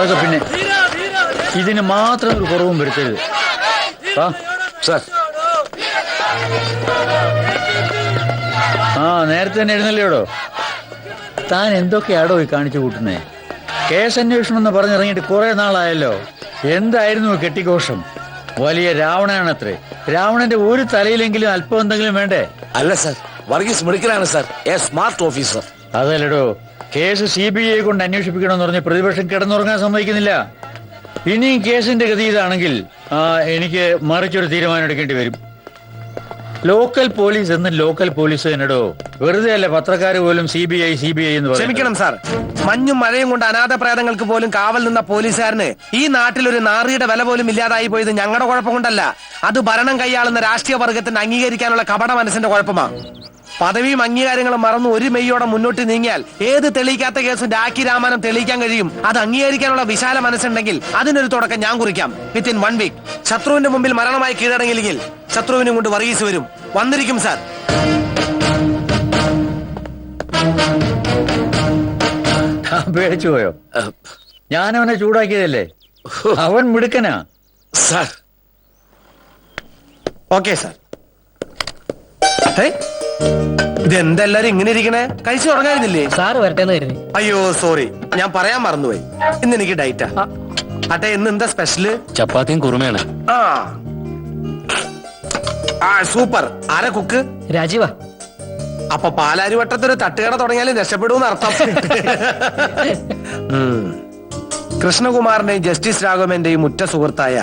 അതൊക്കെ പിന്നെ ഇതിന് മാത്രം ഒരു കുറവും വരുത്തരുത്. സാർ. ആ നേരത്തെ തന്നെ എഴുന്നല്ലേടോ. താൻ എന്തൊക്കെയാടോ ഈ കാണിച്ചു കൂട്ടുന്നേ? കേസന്വേഷണം എന്ന് പറഞ്ഞിറങ്ങിയിട്ട് കുറെ നാളായല്ലോ. എന്തായിരുന്നു കെട്ടിഘോഷം? വലിയ രാവണനാണത്രേ. രാവണന്റെ ഒരു തലയിലെങ്കിലും അല്പം എന്തെങ്കിലും വേണ്ടേ? അല്ല സാർ, വർഗീസ് മിടുക്കനാണ് സാർ, എ സ്മാർട്ട് ഓഫീസർ. അതല്ലടോ, കേസ് CBI കൊണ്ട് അന്വേഷിപ്പിക്കണമെന്ന് പറഞ്ഞ് പ്രതിപക്ഷം കിടന്നുറങ്ങാൻ സമ്മതിക്കുന്നില്ല. ഇനിയും കേസിന്റെ ഗതി ഇതാണെങ്കിൽ എനിക്ക് മറിച്ചൊരു തീരുമാനം എടുക്കേണ്ടി വരും. ലോക്കൽ പോലീസ് എന്ന് ലോക്കൽ പോലീസ് തന്നെടോ. വെറുതെ അല്ല പത്രക്കാർ പോലും CBI എന്ന് പറയും. ക്ഷമിക്കണം സാർ, മഞ്ഞും മഴയും കൊണ്ട് അനാഥ പ്രേതങ്ങൾക്ക് പോലും കാവൽ നിന്ന പോലീസുകാരന് ഈ നാട്ടിൽ ഒരു നാറിയുടെ വില പോലും ഇല്ലാതായി പോയത് ഞങ്ങളുടെ കുഴപ്പം കൊണ്ടല്ല. അത് ഭരണം കൈയാളുന്ന രാഷ്ട്രീയ വർഗത്തിന് അംഗീകരിക്കാനുള്ള കപട മനസ്സിന്റെ കുഴപ്പമാണ്. പദവിയും അംഗീകാരങ്ങളും മറന്ന് ഒരു മെയ്യോടെ മുന്നോട്ട് നീങ്ങിയാൽ ഏത് തെളിയിക്കാത്ത കേസും രാഖി രാമാനം തെളിയിക്കാൻ കഴിയും. അത് അംഗീകരിക്കാനുള്ള വിശാല മനസ്സുണ്ടെങ്കിൽ അതിനൊരു തുടക്കം ഞാൻ കുറിക്കാം. വിത്തിൻ 1 വീക്ക് ശത്രുവിന്റെ മുമ്പിൽ മരണമായി കീഴടങ്ങില്ലെങ്കിൽ ശത്രുവിനും കൊണ്ട് വർഗീസ് വരും. വന്നിരിക്കും സാർ. പേടിച്ചു പോയോ? ഞാനവനെ ചൂടാക്കിയതല്ലേ. അവൻ മിടുക്കനാ സാർ. Okay sir. ഇതെന്തെല്ലാരും ഇങ്ങനെ ഇരിക്കണേ? കഴിച്ചു തുടങ്ങാനില്ലേ? സാറ് വരട്ടെന്ന് കരുതി. അയ്യോ സോറി, ഞാൻ പറയാൻ മറന്നുപോയി. ഇന്ന് എനിക്ക് ഡയറ്റാ. അട്ടെ, ഇന്ന് എന്താ സ്പെഷ്യല്? ചപ്പാത്തിയും കുറുമയാണ്. സൂപ്പർ. ആരാ കുക്ക്? രാജീവ. അപ്പൊ പാലാരി വട്ടത്തൊരു തട്ടുകട തുടങ്ങിയാലും രക്ഷപ്പെടുമെന്ന് അർത്ഥം. കൃഷ്ണകുമാറിന്റെയും ജസ്റ്റിസ് രാഘവന്റെയും ഉറ്റ സുഹൃത്തായ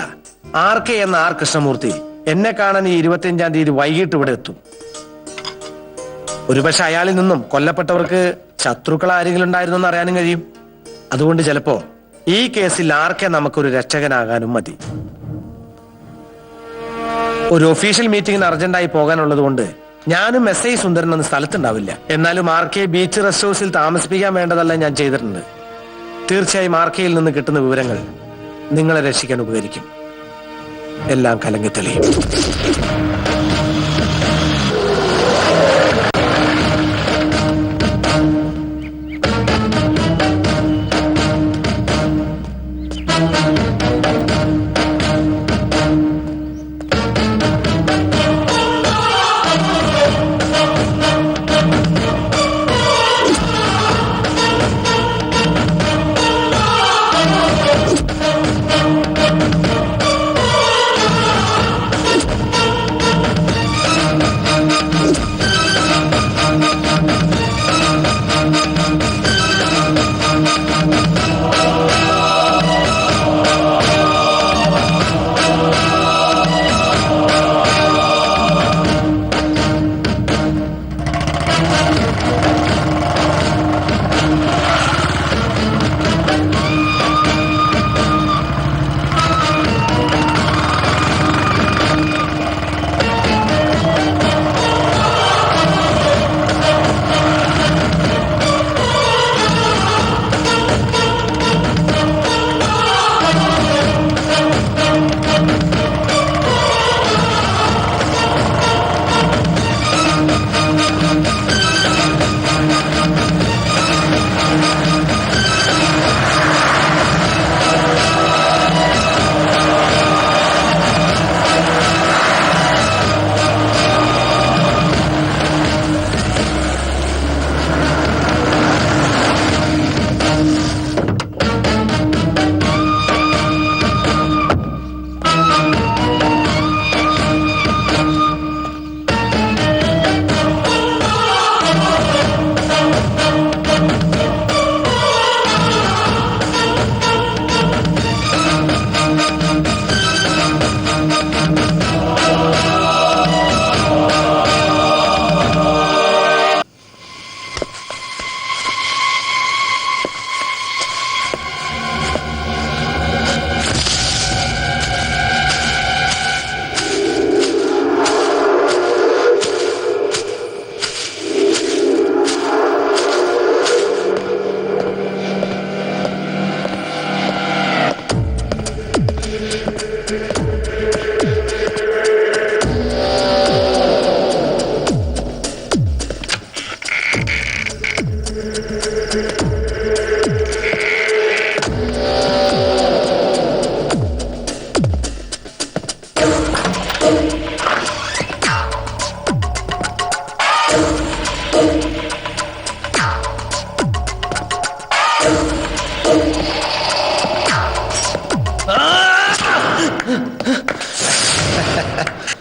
RK എന്ന R കൃഷ്ണമൂർത്തി എന്നെ കാണാൻ ഈ 25-ാം തീയതി വൈകിട്ട് ഇവിടെ എത്തും. ഒരുപക്ഷെ അയാളിൽ നിന്നും കൊല്ലപ്പെട്ടവർക്ക് ശത്രുക്കൾ ആരെങ്കിലും ഉണ്ടായിരുന്നെന്ന് അറിയാനും കഴിയും. അതുകൊണ്ട് ചിലപ്പോ ഈ കേസിൽ RK നമുക്കൊരു രക്ഷകനാകാനും മതി. ഒരു ഒഫീഷ്യൽ മീറ്റിംഗിന് അർജന്റായി പോകാനുള്ളത് കൊണ്ട് ഞാനും SI സുന്ദരൻ എന്ന സ്ഥലത്തുണ്ടാവില്ല. എന്നാലും RK ബീച്ച് റെസ്റ്റ് ഹൗസിൽ താമസിപ്പിക്കാൻ വേണ്ടതെല്ലാം ഞാൻ ചെയ്തിട്ടുണ്ട്. തീർച്ചയായും RKയിൽ നിന്ന് കിട്ടുന്ന വിവരങ്ങൾ നിങ്ങളെ രക്ഷിക്കാൻ ഉപകരിക്കും. എല്ലാം കലങ്ങി തെളിയും.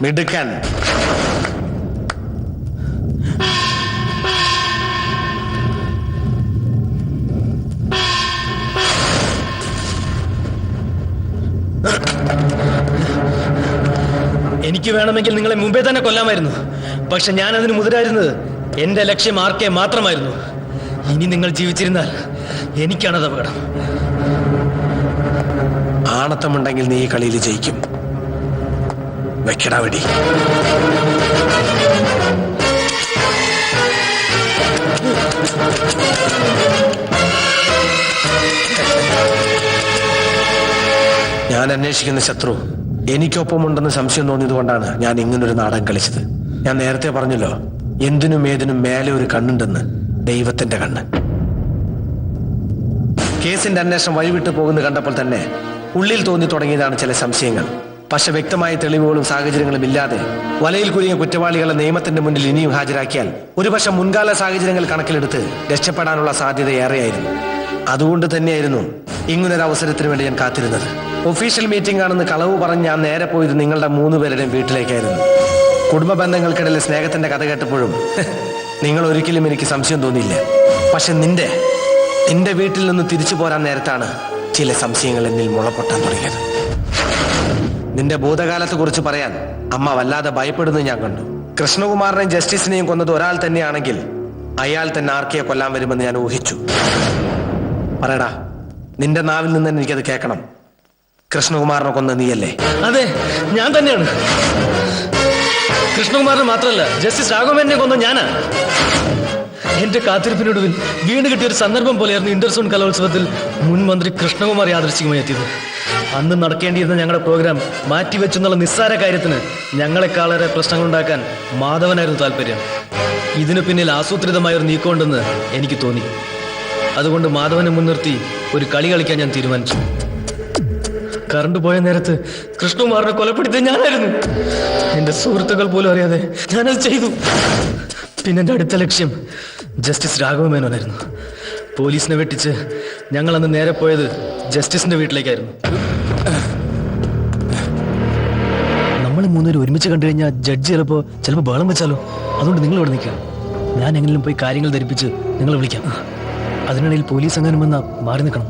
മിടുക്കൻ. എനിക്ക് വേണമെങ്കിൽ നിങ്ങളെ മുമ്പേ തന്നെ കൊല്ലാമായിരുന്നു. പക്ഷെ ഞാൻ അതിന് മുതിരായിരുന്നത് എന്റെ ലക്ഷ്യം ആർക്കെ മാത്രമായിരുന്നു. ഇനി നിങ്ങൾ ജീവിച്ചിരുന്നാൽ എനിക്കാണത് അപകടം. ആണത്തമുണ്ടെങ്കിൽ നീ ഈ കളിയിൽ ജയിക്കും. വെക്കടാ വെടി. ഞാൻ അന്വേഷിക്കുന്ന ശത്രു എനിക്കൊപ്പമുണ്ടെന്ന് സംശയം തോന്നിയതുകൊണ്ടാണ് ഞാൻ ഇങ്ങനൊരു നാടകം കളിച്ചത്. ഞാൻ നേരത്തെ പറഞ്ഞല്ലോ, എന്തിനും ഏതിനും മേലെ ഒരു കണ്ണുണ്ടെന്ന്, ദൈവത്തിന്റെ കണ്ണ്. കേസിന്റെ അന്വേഷണം വഴിവിട്ടു പോകുന്നത് കണ്ടപ്പോൾ തന്നെ ഉള്ളിൽ തോന്നി തുടങ്ങിയതാണ് ചില സംശയങ്ങൾ. പക്ഷെ വ്യക്തമായ തെളിവുകളും സാഹചര്യങ്ങളും ഇല്ലാതെ വലയിൽ കുരുങ്ങിയ കുറ്റവാളികളെ നിയമത്തിന്റെ മുന്നിൽ ഇനിയും ഹാജരാക്കിയാൽ ഒരുപക്ഷെ മുൻകാല സാഹചര്യങ്ങൾ കണക്കിലെടുത്ത് രക്ഷപ്പെടാനുള്ള സാധ്യത ഏറെയായിരുന്നു. അതുകൊണ്ട് തന്നെയായിരുന്നു ഇങ്ങനൊരു അവസരത്തിന് വേണ്ടി ഞാൻ കാത്തിരുന്നത്. ഒഫീഷ്യൽ മീറ്റിംഗ് ആണെന്ന് കളവ് പറഞ്ഞ് ഞാൻ നേരെ പോയത് നിങ്ങളുടെ 3 പേരുടെയും വീട്ടിലേക്കായിരുന്നു. കുടുംബ ബന്ധങ്ങൾക്കിടയിലെ സ്നേഹത്തിന്റെ കഥ കേട്ടപ്പോഴും നിങ്ങൾ ഒരിക്കലും എനിക്ക് സംശയം തോന്നിയില്ല. പക്ഷെ നിന്റെ വീട്ടിൽ നിന്ന് തിരിച്ചു പോരാൻ നേരത്താണ് ചില സംശയങ്ങൾ എന്നിൽ മുളപ്പൊട്ടാൻ തുടങ്ങിയത്. നിന്റെ ഭൂതകാലത്തെ കുറിച്ച് പറയാൻ അമ്മ വല്ലാതെ ഭയപ്പെടുന്നത് ഞാൻ കണ്ടു. കൃഷ്ണകുമാറിനെയും ജസ്റ്റിസിനെയും കൊന്നത് ഒരാൾ തന്നെയാണെങ്കിൽ അയാൾ തന്നെ ആർക്കെയെ കൊല്ലാൻ വരുമെന്ന് ഞാൻ ഊഹിച്ചു. പറയടാ, നിന്റെ നാവിൽ നിന്ന് തന്നെ എനിക്കത് കേൾക്കണം. കൃഷ്ണകുമാറിനെ കൊന്ന നീയല്ലേ? അതെ, ഞാൻ തന്നെയാണ്. കൃഷ്ണകുമാറിനെ മാത്രമല്ല, ജസ്റ്റിസ് രാഘവനെ കൊന്ന ഞാനാ. എന്റെ കാത്തിരിപ്പിനൊടുവിൽ വീണ് കിട്ടിയ ഒരു സന്ദർഭം പോലെയായിരുന്നു ഇന്റർസോൺ കലോത്സവത്തിൽ മുൻ മന്ത്രി കൃഷ്ണകുമാർ യാദൃശ്ചികമായി എത്തിയത്. അന്ന് നടക്കേണ്ടിയിരുന്ന ഞങ്ങളുടെ പ്രോഗ്രാം മാറ്റിവെച്ചെന്നുള്ള നിസ്സാര കാര്യത്തിന് ഞങ്ങളെക്കാളേറെ പ്രശ്നങ്ങളുണ്ടാക്കാൻ മാധവനായിരുന്നു താല്പര്യം. ഇതിനു പിന്നിൽ ആസൂത്രിതമായ ഒരു നീക്കമുണ്ടെന്ന് എനിക്ക് തോന്നി. അതുകൊണ്ട് മാധവനെ മുൻനിർത്തി ഒരു കളി കളിക്കാൻ ഞാൻ തീരുമാനിച്ചു. കറണ്ട് പോയ നേരത്ത് കൃഷ്ണകുമാറിനെ കൊലപ്പെടുത്തിയത് ഞാനായിരുന്നു. എന്റെ സുഹൃത്തുക്കൾ പോലും അറിയാതെ ഞാനത് ചെയ്തു. പിന്നെ എന്റെ അടുത്ത ലക്ഷ്യം ജസ്റ്റിസ് രാഘവമേനോനായിരുന്നു. പോലീസിനെ വെട്ടിച്ച് ഞങ്ങൾ അന്ന് നേരെ പോയത് ജസ്റ്റിസിന്റെ വീട്ടിലേക്കായിരുന്നു. നമ്മൾ 3 പേരും ഒരുമിച്ച് കണ്ടു കഴിഞ്ഞാൽ ജഡ്ജി ചിലപ്പോൾ ബഹളം വെച്ചാലോ. അതുകൊണ്ട് നിങ്ങൾ ഇവിടെ നിൽക്കുക. ഞാൻ എങ്ങനെയും പോയി കാര്യങ്ങൾ ധരിപ്പിച്ച് നിങ്ങളെ വിളിക്കാം. അതിനിടയിൽ പോലീസ് എങ്ങാനും വന്നാൽ മാറി നിൽക്കണം.